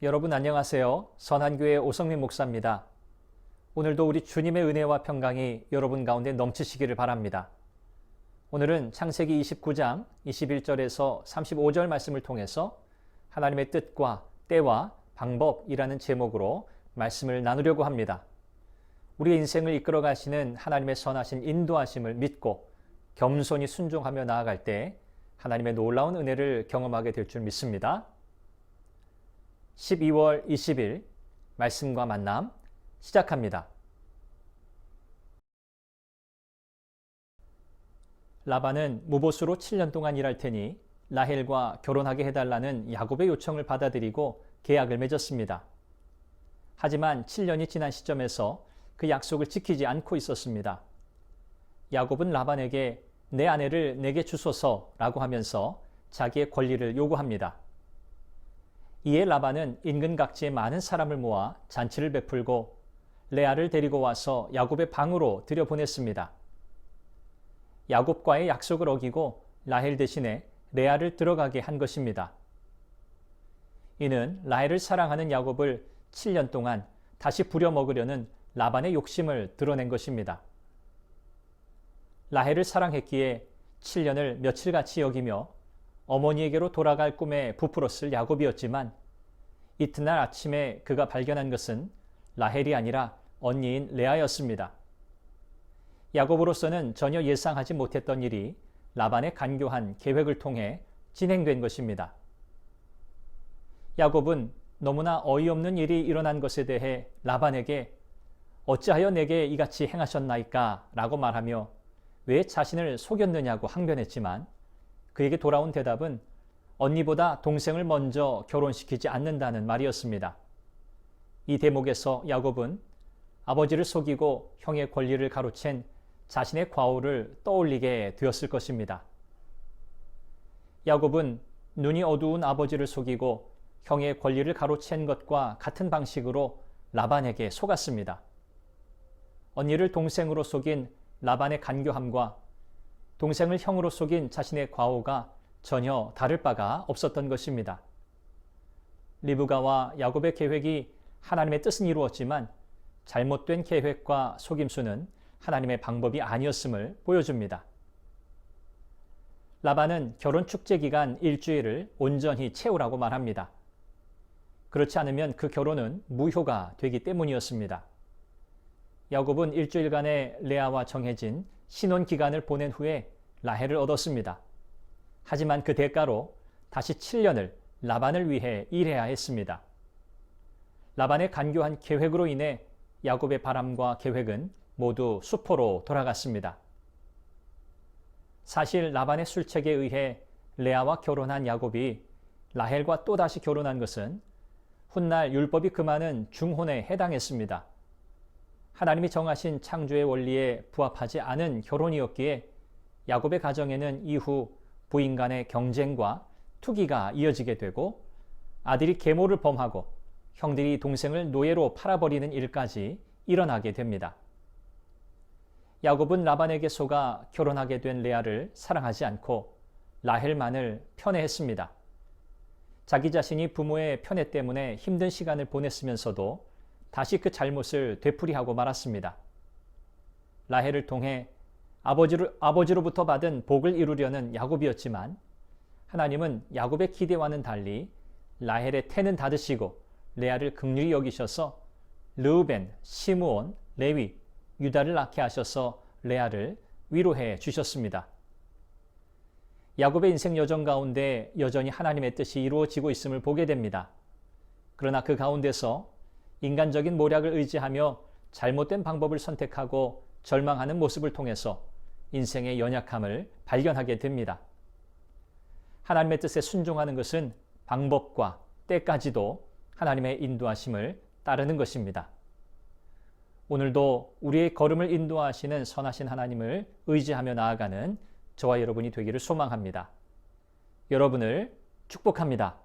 여러분 안녕하세요. 선한교회 오성민 목사입니다. 오늘도 우리 주님의 은혜와 평강이 여러분 가운데 넘치시기를 바랍니다. 오늘은 창세기 29장 21절에서 35절 말씀을 통해서 하나님의 뜻과 때와 방법이라는 제목으로 말씀을 나누려고 합니다. 우리의 인생을 이끌어 가시는 하나님의 선하신 인도하심을 믿고 겸손히 순종하며 나아갈 때 하나님의 놀라운 은혜를 경험하게 될 줄 믿습니다. 12월 20일 말씀과 만남 시작합니다. 라반은 무보수로 7년 동안 일할 테니 라헬과 결혼하게 해달라는 야곱의 요청을 받아들이고 계약을 맺었습니다. 하지만 7년이 지난 시점에서 그 약속을 지키지 않고 있었습니다. 야곱은 라반에게 내 아내를 내게 주소서라고 하면서 자기의 권리를 요구합니다. 이에 라반은 인근 각지의 많은 사람을 모아 잔치를 베풀고 레아를 데리고 와서 야곱의 방으로 들여보냈습니다. 야곱과의 약속을 어기고 라헬 대신에 레아를 들어가게 한 것입니다. 이는 라헬을 사랑하는 야곱을 7년 동안 다시 부려먹으려는 라반의 욕심을 드러낸 것입니다. 라헬을 사랑했기에 7년을 며칠같이 여기며 어머니에게로 돌아갈 꿈에 부풀었을 야곱이었지만 이튿날 아침에 그가 발견한 것은 라헬이 아니라 언니인 레아였습니다. 야곱으로서는 전혀 예상하지 못했던 일이 라반의 간교한 계획을 통해 진행된 것입니다. 야곱은 너무나 어이없는 일이 일어난 것에 대해 라반에게 어찌하여 내게 이같이 행하셨나이까 라고 말하며 왜 자신을 속였느냐고 항변했지만 그에게 돌아온 대답은 언니보다 동생을 먼저 결혼시키지 않는다는 말이었습니다. 이 대목에서 야곱은 아버지를 속이고 형의 권리를 가로챈 자신의 과오를 떠올리게 되었을 것입니다. 야곱은 눈이 어두운 아버지를 속이고 형의 권리를 가로챈 것과 같은 방식으로 라반에게 속았습니다. 언니를 동생으로 속인 라반의 간교함과 동생을 형으로 속인 자신의 과오가 전혀 다를 바가 없었던 것입니다. 리브가와 야곱의 계획이 하나님의 뜻은 이루었지만 잘못된 계획과 속임수는 하나님의 방법이 아니었음을 보여줍니다. 라반은 결혼 축제 기간 일주일을 온전히 채우라고 말합니다. 그렇지 않으면 그 결혼은 무효가 되기 때문이었습니다. 야곱은 일주일간의 레아와 정해진 신혼 기간을 보낸 후에 라헬을 얻었습니다. 하지만 그 대가로 다시 7년을 라반을 위해 일해야 했습니다. 라반의 간교한 계획으로 인해 야곱의 바람과 계획은 모두 수포로 돌아갔습니다. 사실 라반의 술책에 의해 레아와 결혼한 야곱이 라헬과 또다시 결혼한 것은 훗날 율법이 금하는 중혼에 해당했습니다. 하나님이 정하신 창조의 원리에 부합하지 않은 결혼이었기에 야곱의 가정에는 이후 부인 간의 경쟁과 투기가 이어지게 되고 아들이 계모를 범하고 형들이 동생을 노예로 팔아버리는 일까지 일어나게 됩니다. 야곱은 라반에게 속아 결혼하게 된 레아를 사랑하지 않고 라헬만을 편애했습니다. 자기 자신이 부모의 편애 때문에 힘든 시간을 보냈으면서도 다시 그 잘못을 되풀이하고 말았습니다. 라헬을 통해 아버지로부터 받은 복을 이루려는 야곱이었지만 하나님은 야곱의 기대와는 달리 라헬의 태는 닫으시고 레아를 긍휼히 여기셔서 르우벤, 시므온, 레위, 유다를 낳게 하셔서 레아를 위로해 주셨습니다. 야곱의 인생 여정 가운데 여전히 하나님의 뜻이 이루어지고 있음을 보게 됩니다. 그러나 그 가운데서 인간적인 모략을 의지하며 잘못된 방법을 선택하고 절망하는 모습을 통해서 인생의 연약함을 발견하게 됩니다. 하나님의 뜻에 순종하는 것은 방법과 때까지도 하나님의 인도하심을 따르는 것입니다. 오늘도 우리의 걸음을 인도하시는 선하신 하나님을 의지하며 나아가는 저와 여러분이 되기를 소망합니다. 여러분을 축복합니다.